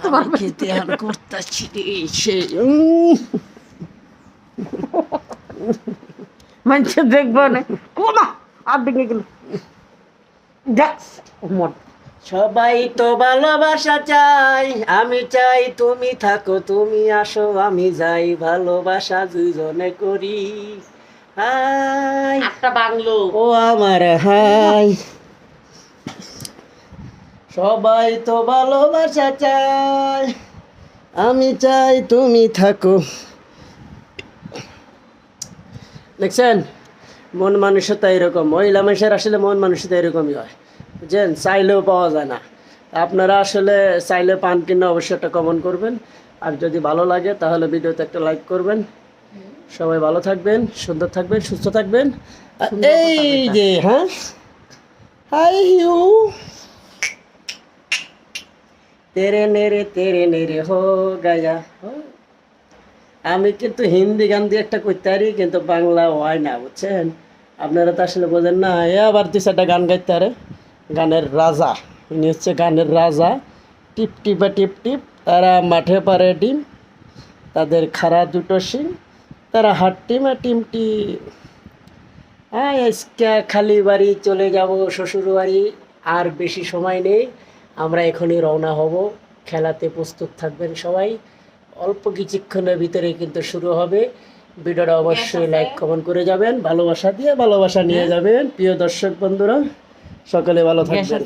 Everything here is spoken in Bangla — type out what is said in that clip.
তোমার খেতে আর করতেছি সে মানুষ দেখবো না ও মা আর ভেঙে গেল সবাই তো ভালোবাসা চাই আমি চাই তুমি থাকো তুমি আসো আমি যাই ভালোবাসা দুইজনে করি হাই একটা বাংলো ও আমার হাই সবাই তো ভালোবাসা চাই আমি চাই তুমি থাকো দেখছেন মন মানুষতা এরকম মহিলা মানুষের আসলে মন মানুষতা এরকমই হয় বুঝছেন চাইলেও পাওয়া যায় না আপনারা আসলে চাইলে পান কিনা অবশ্যই একটা কমেন্ট করবেন আর যদি ভালো লাগে তাহলে ভিডিওতে একটা লাইক করবেন সবাই ভালো থাকবেন সুন্দর থাকবেন সুস্থ থাকবেন এই যে হ্যাঁ হাই ইউ তেরে নেরে হো গায়া আমি কিন্তু হিন্দি গান দিয়ে একটা করতে পারি কিন্তু বাংলা হয় না বুঝছেন আপনারা তো আসলে বোঝেন না এ আবার দুই চারটা গান গাইতে পারে গানের রাজা ইনি হচ্ছে গানের রাজা টিপ টিপা টিপ টিপ তারা মাঠে পারে ডিম তাদের খাড়া দুটো শিং তারা হাট টিমা টিমটি হ্যাঁ আজকে খালি বাড়ি চলে যাব শ্বশুর বাড়ি আর বেশি সময় নেই আমরা এখনই রওনা হব খেলাতে প্রস্তুত থাকবেন সবাই অল্প কিছুক্ষণের ভিতরে কিন্তু শুরু হবে ভিডিওটা অবশ্যই লাইক কমেন্ট করে যাবেন ভালোবাসা দিয়ে ভালোবাসা নিয়ে যাবেন প্রিয় দর্শক বন্ধুরা সকলে ভালো থাকবেন